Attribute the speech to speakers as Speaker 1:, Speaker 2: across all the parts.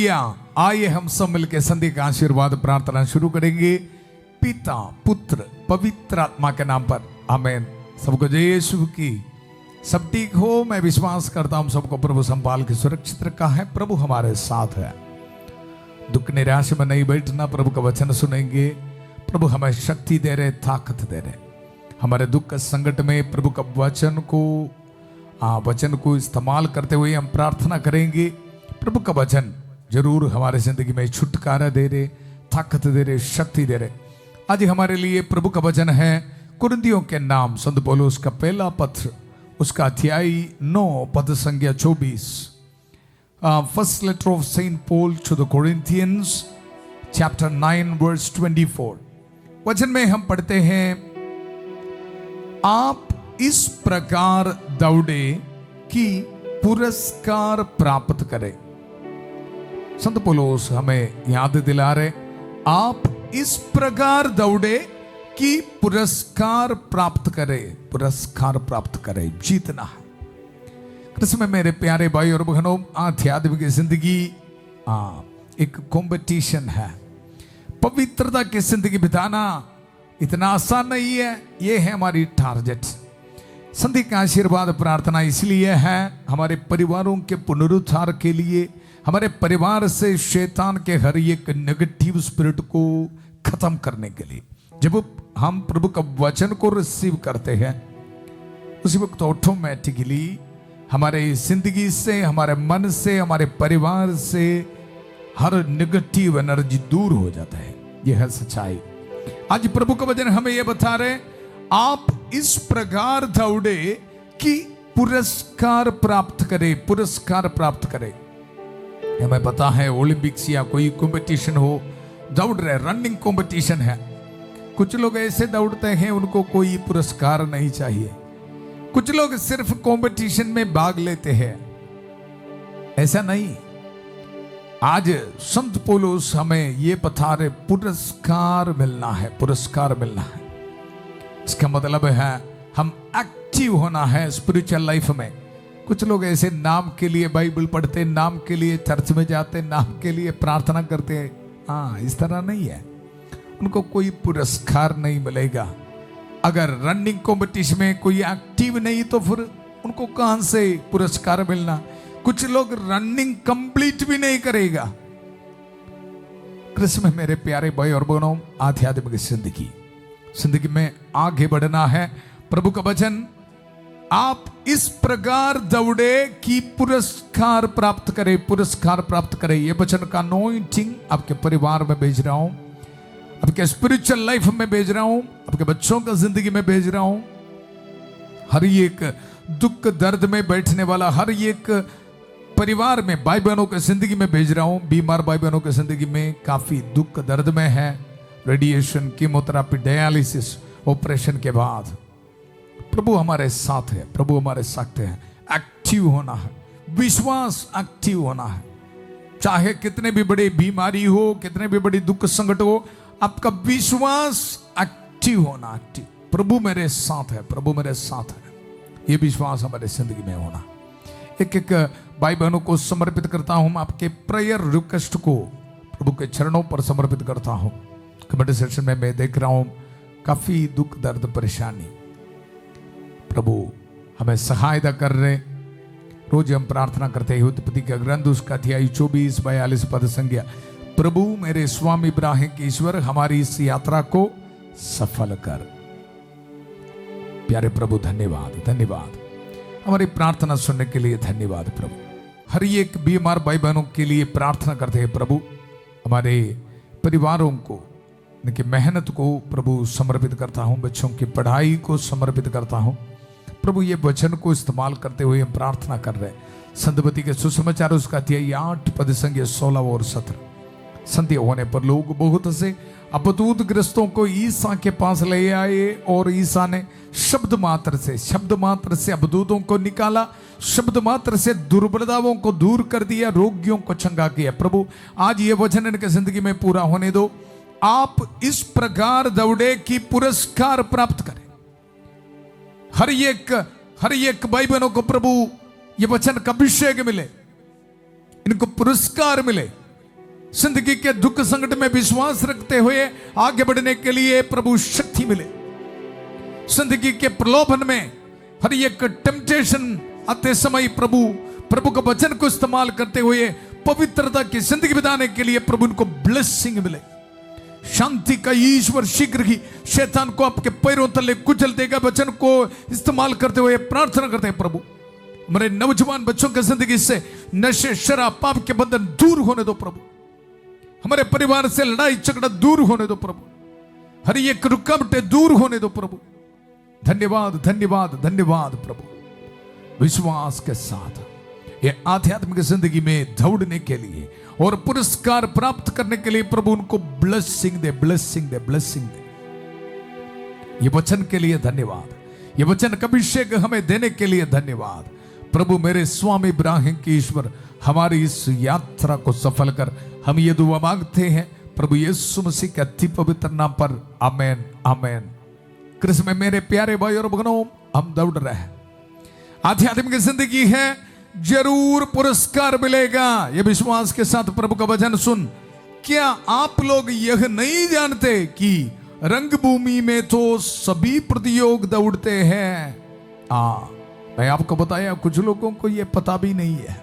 Speaker 1: Hallelujah. आइए हम सब मिलकर संध्या का आशीर्वाद प्रार्थना शुरू करेंगे। पिता पुत्र पवित्र आत्मा के नाम पर आमीन। सबको जय यीशु की। सब ठीक हो, मैं विश्वास करता हूं सबको प्रभु संभाल के सुरक्षित रखा है। प्रभु हमारे साथ है। दुख निराश में नहीं बैठना, प्रभु का वचन सुनेंगे। प्रभु हमें शक्ति दे रहे, ताकत दे रहे। हमारे दुख के संकट में प्रभु का वचन को इस्तेमाल करते हुए हम प्रार्थना करेंगे। प्रभु का वचन जरूर हमारे जिंदगी में छुटकारा दे रहे, ताकत दे रहे, शक्ति दे रहे। आज हमारे लिए प्रभु का वचन है कुरिन्थियों के नाम संत पौलुस का पहला पत्र, उसका अध्याय 9 पद संख्या 24। First letter of Saint Paul to the Corinthians chapter 9 verse 24। वचन में हम पढ़ते हैं, आप इस प्रकार दौड़े कि पुरस्कार प्राप्त करें। संत पौलुस हमें याद दिला रहे, आप इस प्रकार दौड़े कि पुरस्कार प्राप्त करें। पुरस्कार प्राप्त करें, जीतना है। कृष्ण में मेरे प्यारे भाई और बहनों, आध्यात्मिक जिंदगी एक कंपटीशन है। पवित्रता की जिंदगी बिताना इतना आसान नहीं है। ये है हमारी टारगेट। संध्या का आशीर्वाद प्रार्थना इसलिए है हमारे परिवारों के पुनरुद्धार के लिए, हमारे परिवार से शैतान के हर एक नेगेटिव स्पिरिट को खत्म करने के लिए। जब हम प्रभु का वचन को रिसीव करते हैं, उसी वक्त ऑटोमेटिकली हमारे जिंदगी से, हमारे मन से, हमारे परिवार से हर नेगेटिव एनर्जी दूर हो जाता है। यह है सच्चाई। आज प्रभु का वचन हमें यह बता रहे, आप इस प्रकार दौड़े कि पुरस्कार प्राप्त करें। पुरस्कार प्राप्त करें। हमें पता है ओलंपिक्स या कोई कंपटीशन हो, दौड़ रहे, रनिंग कंपटीशन है। कुछ लोग ऐसे दौड़ते हैं उनको कोई पुरस्कार नहीं चाहिए। कुछ लोग सिर्फ कंपटीशन में भाग लेते हैं। ऐसा नहीं। आज संत पौलुस हमें ये बता रहे, पुरस्कार मिलना है, पुरस्कार मिलना है। इसका मतलब है हम एक्टिव होना है स्पिरिचुअल लाइफ में। कुछ लोग ऐसे नाम के लिए बाइबल पढ़ते, नाम के लिए चर्च में जाते, नाम के लिए प्रार्थना करते हैं। इस तरह नहीं है। उनको कोई पुरस्कार नहीं मिलेगा। अगर रनिंग कॉम्पिटिशन में कोई एक्टिव नहीं तो फिर उनको कहां से पुरस्कार मिलना। कुछ लोग रनिंग कंप्लीट भी नहीं करेगा। कृष्ण में मेरे प्यारे भाई और बहनों, आध्यात्मिक जिंदगी में आगे बढ़ना है। प्रभु का वचन, आप इस प्रकार दौड़े कि पुरस्कार प्राप्त करें। पुरस्कार प्राप्त करें। ये वचन का अनॉइंटिंग आपके परिवार में भेज रहा हूं, आपके स्पिरिचुअल लाइफ में भेज रहा हूं, आपके बच्चों का जिंदगी में भेज रहा हूं। हर एक दुख दर्द में बैठने वाला, हर एक परिवार में भाई बहनों की जिंदगी में भेज रहा हूं। बीमार भाई बहनों की जिंदगी में काफी दुख दर्द में है। रेडिएशन, कीमोथेरेपी, डायलिसिस, ऑपरेशन के बाद प्रभु हमारे साथ है। प्रभु हमारे साथ है। एक्टिव होना है, विश्वास एक्टिव होना है। चाहे कितने भी बड़ी बीमारी हो, कितने भी बड़ी दुख संकट हो, आपका विश्वास एक्टिव होना। एक्टिव, प्रभु मेरे साथ है, प्रभु मेरे साथ है। ये विश्वास हमारे जिंदगी में होना। एक एक भाई बहनों को समर्पित करता हूं। आपके प्रेयर रिक्वेस्ट को प्रभु के चरणों पर समर्पित करता हूं। कमेंट सेक्शन में मैं देख रहा हूं काफी दुख दर्द परेशानी। प्रभु हमें सहायता कर रहे। रोज हम प्रार्थना करते हैं उत्पत्ति का ग्रंथ, उसका अध्याय 24-42 पद संख्या, प्रभु मेरे स्वामी इब्राहिम के ईश्वर, हमारी इस यात्रा को सफल कर। प्यारे प्रभु, धन्यवाद, धन्यवाद। हमारी प्रार्थना सुनने के लिए धन्यवाद प्रभु। हर एक बीमार भाई बहनों के लिए प्रार्थना करते हैं प्रभु। हमारे परिवारों को, उनकी मेहनत को प्रभु समर्पित करता हूं। बच्चों की पढ़ाई को समर्पित करता हूं प्रभु। ये वचन को इस्तेमाल करते हुए हम प्रार्थना कर रहे हैं। संतबती के सुसमाचार, उसका अध्याय 8 पद संख्या 16 और 17। संध्या होने पर लोग बहुत से अबदूत ग्रस्तों को ईसा के पास ले आए और ईसा ने शब्द मात्र से अबदूतों को निकाला, शब्द मात्र से दुर्बलताओं को दूर कर दिया, रोगियों को चंगा किया। प्रभु आज ये वचन इनके जिंदगी में पूरा होने दो। आप इस प्रकार दौड़े कि पुरस्कार प्राप्त करें। हर एक भाई बहनों को प्रभु ये वचन का अभिषेक मिले, इनको पुरस्कार मिले। जिंदगी के दुख संकट में विश्वास रखते हुए आगे बढ़ने के लिए प्रभु शक्ति मिले। जिंदगी के प्रलोभन में हर एक टेम्पटेशन आते समय प्रभु का वचन को इस्तेमाल करते हुए पवित्रता की जिंदगी बिताने के लिए प्रभु उनको ब्लेसिंग मिले। शांति का ईश्वर शीघ्र ही शैतान को आपके पैरों तले कुचल देगा। वचन को इस्तेमाल करते हुए प्रार्थना करते हैं प्रभु हमारे नौजवान बच्चों की जिंदगी से नशे शराब पाप के बंधन दूर होने दो प्रभु। हमारे परिवार से लड़ाई झगड़ा दूर होने दो प्रभु। हर एक रुकावटें दूर होने दो प्रभु। धन्यवाद धन्यवाद धन्यवाद प्रभु। विश्वास के साथ ये आध्यात्मिक जिंदगी में दौड़ने के लिए और पुरस्कार प्राप्त करने के लिए प्रभु उनको ब्लेसिंग दे ब्लेसिंग दे ब्लेसिंग दे। ये वचन के लिए धन्यवाद। ये वचन का अभिषेक हमें देने के लिए धन्यवाद प्रभु। मेरे स्वामी इब्राहिम के ईश्वर हमारी इस यात्रा को सफल कर हम ये दुआ मांगते हैं प्रभु यीशु मसीह के अति पवित्र नाम पर आमेन आमेन। कृष्ण में मेरे प्यारे भाई और बहनों हम दौड़ रहे हैं। आध्यात्मिक जिंदगी है जरूर पुरस्कार मिलेगा। ये विश्वास के साथ प्रभु का वचन सुन। क्या आप लोग यह नहीं जानते कि रंगभूमि में तो सभी प्रतियोग दौड़ते हैं। मैं आपको बताया कुछ लोगों को यह पता भी नहीं है।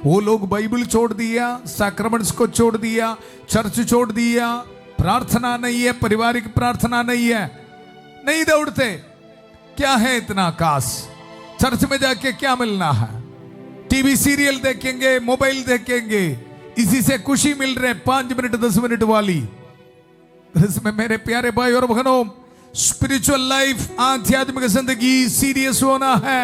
Speaker 1: वो लोग बाइबल छोड़ दिया, सैक्रमेंट्स को छोड़ दिया, चर्च छोड़ दिया, प्रार्थना नहीं है, पारिवारिक प्रार्थना नहीं है, नहीं दौड़ते। क्या है इतना खास? चर्च में जाके क्या मिलना है? टीवी सीरियल देखेंगे, मोबाइल देखेंगे, इसी से खुशी मिल रहे 5 मिनट 10 मिनट वाली। इसमें मेरे प्यारे भाई और बहनों स्पिरिचुअल लाइफ आध्यात्मिक जिंदगी सीरियस होना है।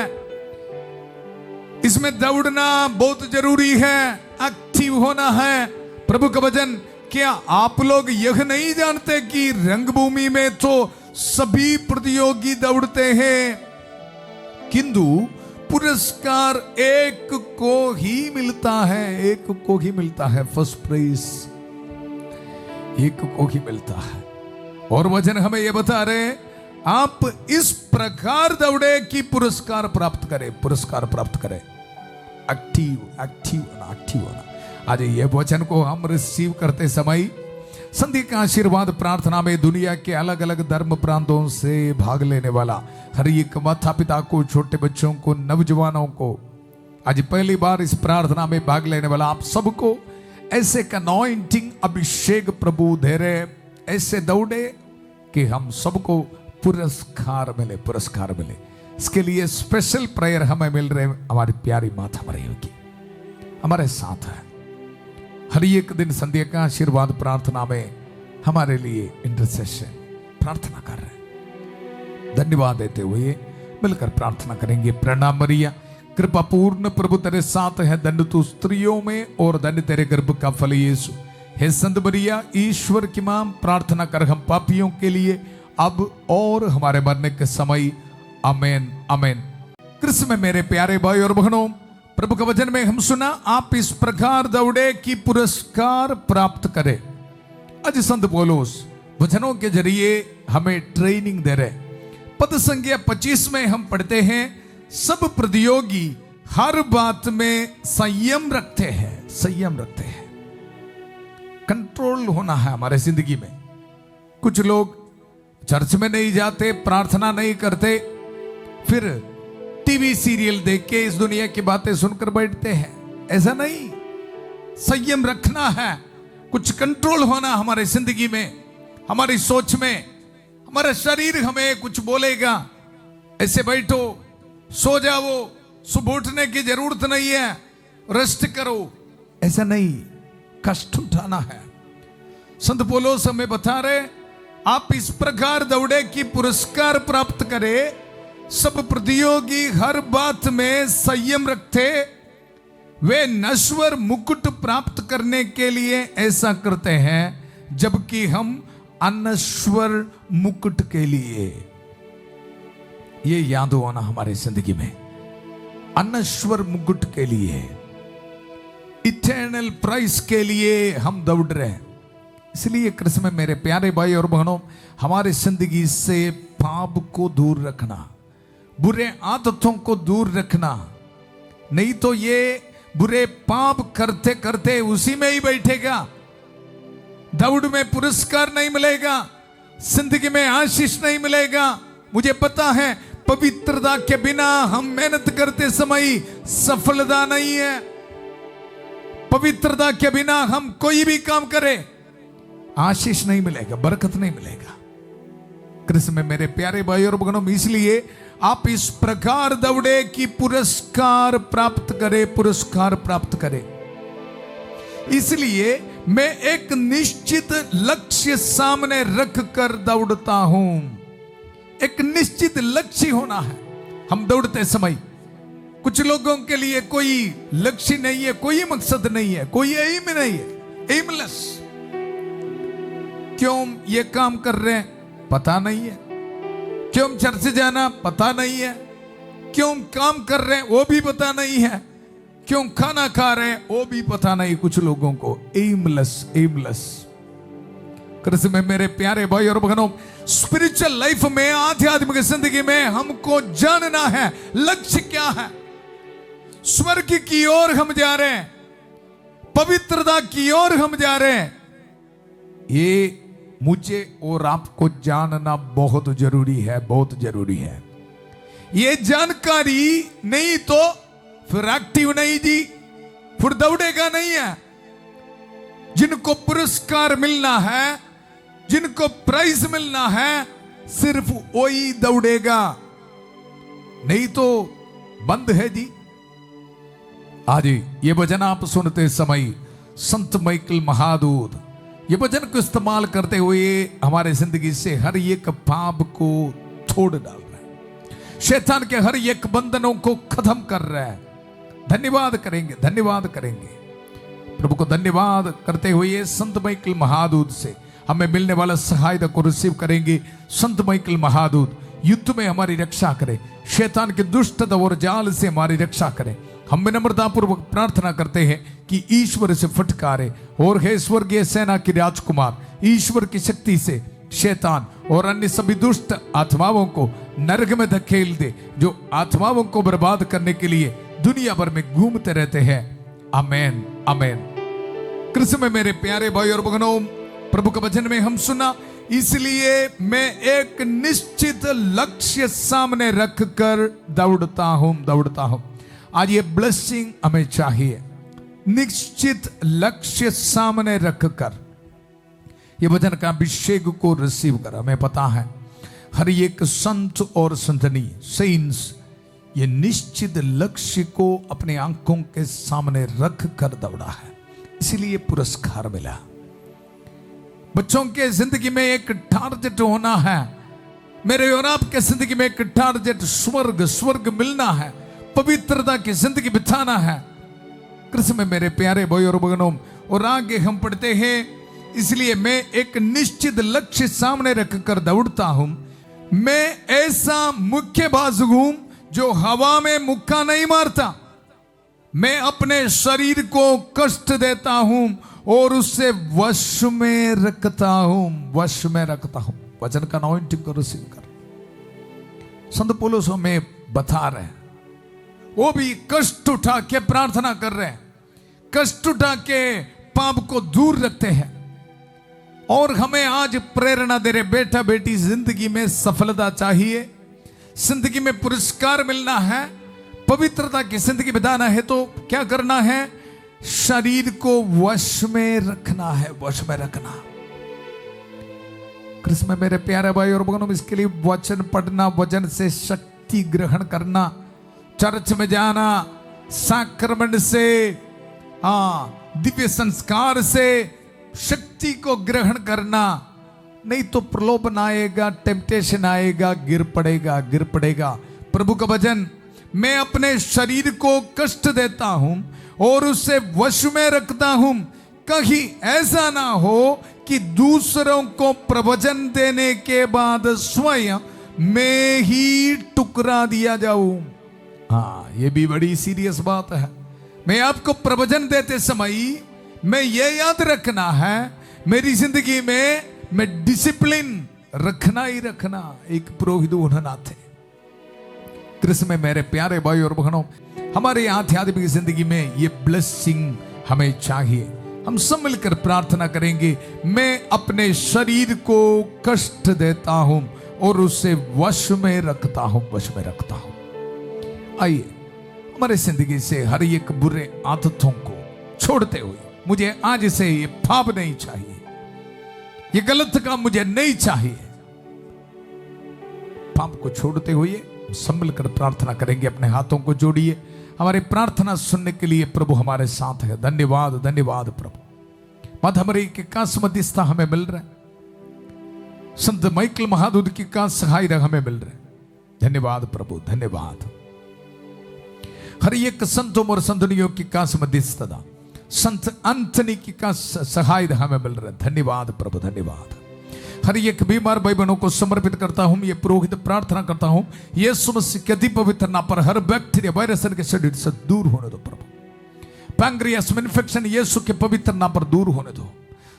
Speaker 1: इसमें दौड़ना बहुत जरूरी है, एक्टिव होना है। प्रभु का वचन, क्या आप लोग यह नहीं जानते कि रंगभूमि में तो सभी प्रतियोगी दौड़ते हैं किंतु पुरस्कार एक को ही मिलता है। एक को ही मिलता है, फर्स्ट प्राइज एक को ही मिलता है। और वचन हमें यह बता रहे आप इस प्रकार दौड़े कि पुरस्कार प्राप्त करें, पुरस्कार प्राप्त करें। एक्टिव एक्टिव होना, एक्टिव होना। आज ये वचन को हम रिसीव करते समय संधि का आशीर्वाद प्रार्थना में दुनिया के अलग अलग धर्म प्रांतों से भाग लेने वाला हर एक माता पिता को, छोटे बच्चों को, नौजवानों को, आज पहली बार इस प्रार्थना में भाग लेने वाला आप सबको ऐसे का अनॉइंटिंग अभिषेक प्रभु दे रहे, ऐसे दौड़े कि हम सबको पुरस्कार मिले, पुरस्कार मिले। इसके लिए स्पेशल प्रेयर हमें मिल रहे। हमारी प्यारी माता मरी होगी हमारे साथ है। हर एक दिन संध्या का आशीर्वाद प्रार्थना में हमारे लिए इंटरसेशन प्रार्थना कर रहे हैं। धन्यवाद देते हुए मिलकर प्रार्थना करेंगे। प्रणाम मरिया, कृपा पूर्ण प्रभु तेरे साथ है, धन्य तू स्त्रियों में और धन्य तेरे गर्भ का फल यीशु। हे संत मरिया, ईश्वर की मां, प्रार्थना कर हम पापियों के लिए अब और हमारे मरने के समय। आमेन आमेन। कृष्ण में मेरे प्यारे भाई और बहनों प्रभु का वचन में हम सुना आप इस प्रकार दौड़े कि पुरस्कार प्राप्त करें। आज संत पौलुस वचनों के जरिए हमें ट्रेनिंग दे रहे। पद संख्या 25 में हम पढ़ते हैं, सब प्रतियोगी हर बात में संयम रखते हैं, संयम रखते हैं। कंट्रोल होना है हमारे जिंदगी में। कुछ लोग चर्च में नहीं जाते, प्रार्थना नहीं करते, फिर टीवी सीरियल देख के इस दुनिया की बातें सुनकर बैठते हैं। ऐसा नहीं, संयम रखना है, कुछ कंट्रोल होना हमारे जिंदगी में, हमारी सोच में। हमारा शरीर हमें कुछ बोलेगा, ऐसे बैठो, सो जाओ, सुबह उठने की जरूरत नहीं है, रेस्ट करो। ऐसा नहीं, कष्ट उठाना है। संत पौलुस हमें बता रहे आप इस प्रकार दौड़े कि पुरस्कार प्राप्त करे। सब प्रतियोगी हर बात में संयम रखते, वे नश्वर मुकुट प्राप्त करने के लिए ऐसा करते हैं, जबकि हम अनश्वर मुकुट के लिए। ये याद होना हमारे जिंदगी में, अनश्वर मुकुट के लिए, इटर्नल प्राइस के लिए हम दौड़ रहे हैं। इसलिए कृष्ण में मेरे प्यारे भाई और बहनों हमारे जिंदगी से पाप को दूर रखना, बुरे आदतों को दूर रखना, नहीं तो ये बुरे पाप करते करते उसी में ही बैठेगा। दौड़ में पुरस्कार नहीं मिलेगा, जिंदगी में आशीष नहीं मिलेगा। मुझे पता है पवित्रता के बिना हम मेहनत करते समय सफलता नहीं है। पवित्रता के बिना हम कोई भी काम करें आशीष नहीं मिलेगा, बरकत नहीं मिलेगा। कृष्ण में मेरे प्यारे भाई और बहनों, इसलिए आप इस प्रकार दौड़े कि पुरस्कार प्राप्त करे, पुरस्कार प्राप्त करे। इसलिए मैं एक निश्चित लक्ष्य सामने रख कर दौड़ता हूं। एक निश्चित लक्ष्य होना है हम दौड़ते समय। कुछ लोगों के लिए कोई लक्ष्य नहीं है, कोई मकसद नहीं है, कोई एम नहीं है, एमलेस। क्यों ये काम कर रहे हैं पता नहीं है, क्यों चर्च जाना पता नहीं है, क्यों काम कर रहे हैं वो भी पता नहीं है, क्यों खाना खा रहे हैं वो भी पता नहीं। कुछ लोगों को एमलेस, एमलेस। कृष्ण में मेरे प्यारे भाई और बहनों, स्पिरिचुअल लाइफ में, आध्यात्मिक जिंदगी में हमको जानना है लक्ष्य क्या है। स्वर्ग की ओर हम जा रहे हैं, पवित्रता की ओर हम जा रहे हैं। ये मुझे और आपको जानना बहुत जरूरी है, बहुत जरूरी है। ये जानकारी नहीं तो फिर एक्टिव नहीं जी, फिर दौड़ेगा नहीं है। जिनको पुरस्कार मिलना है, जिनको प्राइज मिलना है, सिर्फ वही दौड़ेगा, नहीं तो बंद है जी। आज ये भजन आप सुनते समय संत माइकल महादूत ये भजन को इस्तेमाल करते हुए हमारे जिंदगी से हर एक पाप को छोड़ डाल रहा है, शैतान के हर एक बंधनों को खत्म कर रहा है। धन्यवाद करेंगे, धन्यवाद करेंगे प्रभु को। धन्यवाद करते हुए संत माइकल महादूत से हमें मिलने वाला सहायता को रिसीव करेंगे। संत माइकल महादूत युद्ध में हमारी रक्षा करें, शैतान के दुष्टता और जाल से हमारी रक्षा करें। हम विनम्रतापूर्वक प्रार्थना करते हैं कि ईश्वर से फटकारे और हे स्वर्गीय सेना के राजकुमार, ईश्वर की शक्ति से शैतान और अन्य सभी दुष्ट आत्माओं को नरक में धकेल दे, जो आत्माओं को बर्बाद करने के लिए दुनिया भर में घूमते रहते हैं। आमेन, आमेन। कृष्ण में मेरे प्यारे भाई और बहनों, प्रभु के वचन में हम सुना, इसलिए मैं एक निश्चित लक्ष्य सामने रख कर दौड़ता हूं। आज ये ब्लेसिंग हमें चाहिए, निश्चित लक्ष्य सामने रखकर ये वचन का अभिषेक को रिसीव कर। हमें पता है हर एक संत और संतनी सेंट्स ये निश्चित लक्ष्य को अपने आंखों के सामने रख कर दौड़ा है, इसलिए पुरस्कार मिला। बच्चों के जिंदगी में एक टारगेट होना है, मेरे और आपके जिंदगी में एक टारगेट स्वर्ग मिलना है, पवित्रता की जिंदगी बिताना है। कृष्ण में मेरे प्यारे भाई और बहनों, और आगे हम पढ़ते हैं, इसलिए मैं एक निश्चित लक्ष्य सामने रखकर दौड़ता हूं। मैं ऐसा मुक्केबाज हूं जो हवा में मुक्का नहीं मारता। मैं अपने शरीर को कष्ट देता हूं और उससे वश में रखता हूं, वश में रखता हूं। वचन का अनॉइंटिंग को रिसीव कर। संत पौलुस हमें बता रहे हैं, वो भी कष्ट उठा के प्रार्थना कर रहे हैं, कष्ट उठा के पाप को दूर रखते हैं। और हमें आज प्रेरणा दे रहे, बेटा बेटी जिंदगी में सफलता चाहिए, जिंदगी में पुरस्कार मिलना है, पवित्रता की जिंदगी बिताना है, तो क्या करना है? शरीर को वश में रखना है, वश में रखना। कृष्ण में मेरे प्यारे भाई और बहनों, इसके लिए वचन पढ़ना, वचन से शक्ति ग्रहण करना, चर्च में जाना, सैक्रमेंट से, दिव्य संस्कार से शक्ति को ग्रहण करना, नहीं तो प्रलोभन आएगा, टेम्पटेशन आएगा, गिर पड़ेगा। प्रभु का वचन, मैं अपने शरीर को कष्ट देता हूं और उसे वश में रखता हूं, कहीं ऐसा ना हो कि दूसरों को प्रवचन देने के बाद स्वयं मैं ही टुकरा दिया जाऊं। ये भी बड़ी सीरियस बात है। मैं आपको प्रवचन देते समय मैं ये याद रखना है, मेरी जिंदगी में मैं डिसिप्लिन रखना ही रखना एक पुरोहित होना थे। कृष्ण में मेरे प्यारे भाई और बहनों, हमारे आध्यात्मिक जिंदगी में ये ब्लेसिंग हमें चाहिए। हम सब मिलकर प्रार्थना करेंगे। मैं अपने शरीर को कष्ट देता हूं और उसे वश में रखता हूं, वश में रखता हूं। आइए हमारे जिंदगी से हर एक बुरे आदतों को छोड़ते हुए, मुझे आज से ये पाप नहीं चाहिए, ये गलत काम मुझे नहीं चाहिए, पाप को छोड़ते हुए संभल कर प्रार्थना करेंगे। अपने हाथों को जोड़िए। हमारी प्रार्थना सुनने के लिए प्रभु हमारे साथ है। धन्यवाद, धन्यवाद प्रभु। मधमरी के का मध्यस्थता हमें मिल रहा है, संत माइकल महादूत की का सहाय हमें मिल रहा है। धन्यवाद प्रभु, धन्यवाद। हर एक संतों और संतनियों की का मध्यस्थता, संत अंतनी की का सहाय हमें मिल रहा है। धन्यवाद प्रभु, धन्यवाद। हर एक बीमार भाई बहनों को समर्पित करता हूं। ये पुरोहित प्रार्थना करता हूं, यीशु मसीह के अति पवित्र नाम पर हर बैक्टीरिया वायरस के शरीर से दूर होने दो प्रभु। पैंक्रियास में इन्फेक्शन यीशु के पवित्र नाम पर दूर होने दो।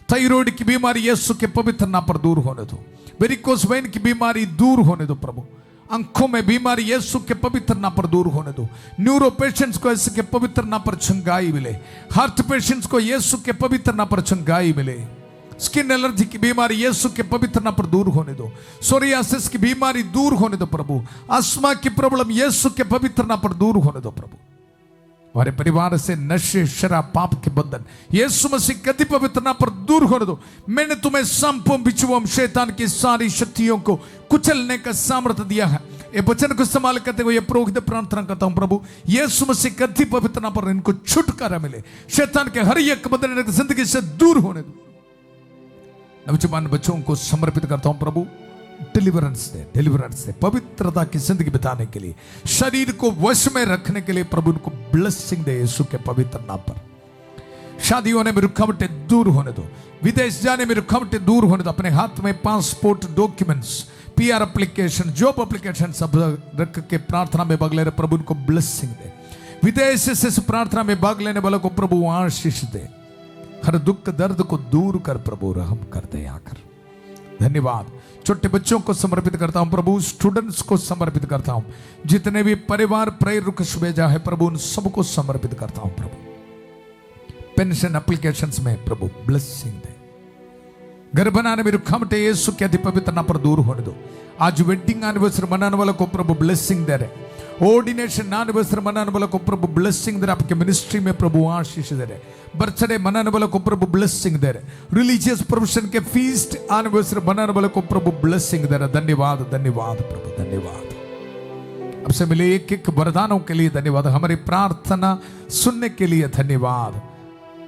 Speaker 1: थायराइड की बीमारी यीशु के पवित्र नाम पर दूर होने दो। वेरिकोस वेन की बीमारी दूर होने दो प्रभु। आंखों में बीमारी यीशु के पवित्र नाम पर दूर होने दो। न्यूरो पेशेंट्स को यीशु के पवित्र नाम पर चंगाई मिले। हार्ट पेशेंट्स को यीशु के पवित्र नाम पर चंगाई मिले। स्किन एलर्जी की बीमारी यीशु के पवित्र नाम पर दूर होने दो। सोरियासिस की बीमारी दूर होने दो प्रभु। अस्थमा की प्रॉब्लम यीशु के पवित्र नाम पर दूर होने दो प्रभु। हमारे परिवार से नशे, शराब, पाप के बंधन यीशु मसीह के अति पवित्र नाम पर दूर होने दो। मैंने तुम्हें सांपों, बिच्छुओं, शैतान की सारी शक्तियों को कुचलने का सामर्थ्य दिया है। ये वचन को इस्तेमाल करते हुए पुरोहित प्रार्थना करता हूं प्रभु, यीशु मसीह के अति पवित्र नाम पर इनको छुटकारा मिले। शैतान के हर एक बंधन जिंदगी से दूर होने दो। नौजवान बच्चों को समर्पित करता हूं प्रभु, डिलीवरेंस दे, डिलीवरेंस दे, पवित्रता की जिंदगी बिताने के लिए, शरीर को वश में रखने के लिए प्रभु उनको ब्लेसिंग दे यीशु के पवित्र नाम पर। शादी होने में रुकावटें दूर होने दो। विदेश जाने में रुकावटें दूर होने दो। अपने हाथ में passport documents, PR application, job application सब रख के प्रार्थना में भाग ले रहे प्रभु उनको ब्लेसिंग दे। विदेश से इस प्रार्थना में भाग लेने वालों को प्रभु आशीष दे। हर दुख दर्द को दूर कर प्रभु, रहम कर दे आकर। धन्यवाद। छोटे बच्चों को समर्पित करता हूं प्रभु, स्टूडेंट्स को समर्पित करता हूं, जितने भी परिवार प्रेयर रिक्वेस्ट भेजा है प्रभु उन सबको समर्पित करता हूं प्रभु। पेंशन एप्लीकेशंस में प्रभु ब्लेसिंग दे। घर बनाने में रुकावटें यीशु के अति पवित्र नाम पर दूर होने दो। आज वेडिंग एनिवर्सरी मनाने वालों को प्रभु ब्लेसिंग दे रहे। ऑर्डिनेशन एनिवर्सरी मनाने वालों को प्रभु ब्लेसिंग दे रहे। आपके मिनिस्ट्री में प्रभु आशीष दे रहे। बर्थडे मनाने वालों को प्रभु ब्लेसिंग दे रहे। रिलीजियस प्रोफेशन के फीस्ट एनिवर्सरी मनाने वालों को प्रभु ब्लेसिंग दे रहे। धन्यवाद, धन्यवाद प्रभु, धन्यवाद। अब से मिले एक एक वरदानों के लिए धन्यवाद। हमारी प्रार्थना सुनने के लिए धन्यवाद।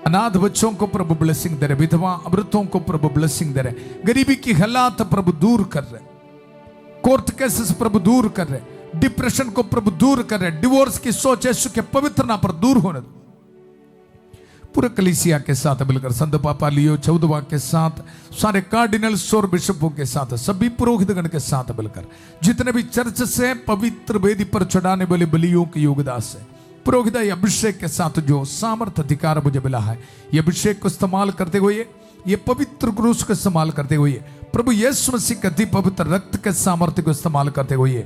Speaker 1: अनाथ बच्चों को प्रभु ब्लेसिंग दे रहे। विधवा अमृतों को प्रभु ब्लेसिंग दे रहे। गरीबी की हालात प्रभु दूर कर रहे। कोर्ट केसेस प्रभु दूर कर रहे। डिप्रेशन को प्रभु दूर कर रहे। डिवोर्स की सोच यीशु के पवित्र नाम पर दूर होने दो। पूरे कलीसिया के साथ मिलकर संत पापा लियो चौदवा के साथ, सारे कार्डिनल्स और बिशपों के साथ, सभी पुरोहितगण के साथ मिलकर, जितने भी चर्च से पवित्र वेदी पर चढ़ाने वाले बलियों के योगदान से, पुरोहित अभिषेक के साथ जो सामर्थ अधिकार मुझे मिला है, ये अभिषेक को इस्तेमाल करते हुए, ये पवित्र क्रूस को इस्तेमाल करते हुए, प्रभु यीशु मसीह के अति पवित्र रक्त के सामर्थ्य को इस्तेमाल करते हुए,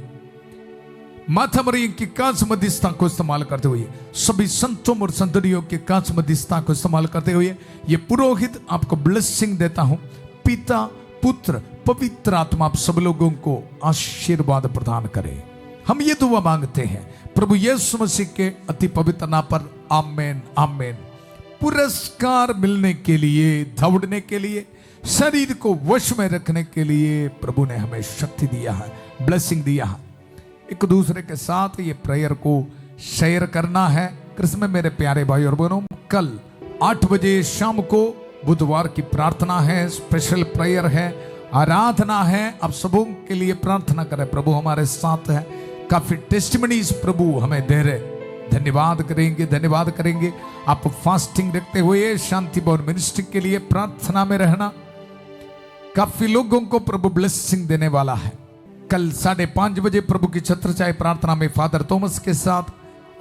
Speaker 1: माता मरियम की कांच मध्यस्थता को इस्तेमाल करते हुए, सभी संतों और संतनियों की कांच मध्यस्थता को इस्तेमाल करते हुए, ये पुरोहित आपको ब्लेसिंग देता हूं। पिता, पुत्र, पवित्र आत्मा आप सब लोगों को आशीर्वाद प्रदान करे। हम ये दुआ मांगते हैं प्रभु यीशु मसीह के अति पवित्र नाम पर, आमेन, आमेन। पुरस्कार मिलने के लिए, दौड़ने के लिए, शरीर को वश में रखने के लिए प्रभु ने हमें शक्ति दिया है, ब्लेसिंग दिया है। एक दूसरे के साथ ये प्रेयर को शेयर करना है। कृष्ण में मेरे प्यारे भाई और बहनों, कल 8 बजे शाम को बुधवार की प्रार्थना है, स्पेशल प्रेयर है, आराधना है। आप सबों के लिए प्रार्थना करें, प्रभु हमारे साथ है। काफी टेस्टिमनीज प्रभु हमें दे रहे। धन्यवाद करेंगे, धन्यवाद करेंगे। आप फास्टिंग रखते हुए शांति भवन मिनिस्ट्री के लिए प्रार्थना में रहना। काफी लोगों को प्रभु ब्लेसिंग देने वाला है। कल 5:30 बजे प्रभु की छत्रछाया प्रार्थना में फादर थॉमस के साथ,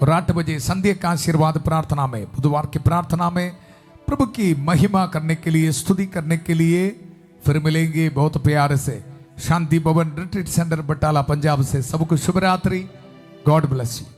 Speaker 1: और 8 बजे संध्या का आशीर्वाद प्रार्थना में, बुधवार की प्रार्थना में प्रभु की महिमा करने के लिए, स्तुति करने के लिए फिर मिलेंगे बहुत प्यार से। शांति भवन रिट्रीट सेंटर बटाला पंजाब से सबको शुभ रात्रि। God bless you.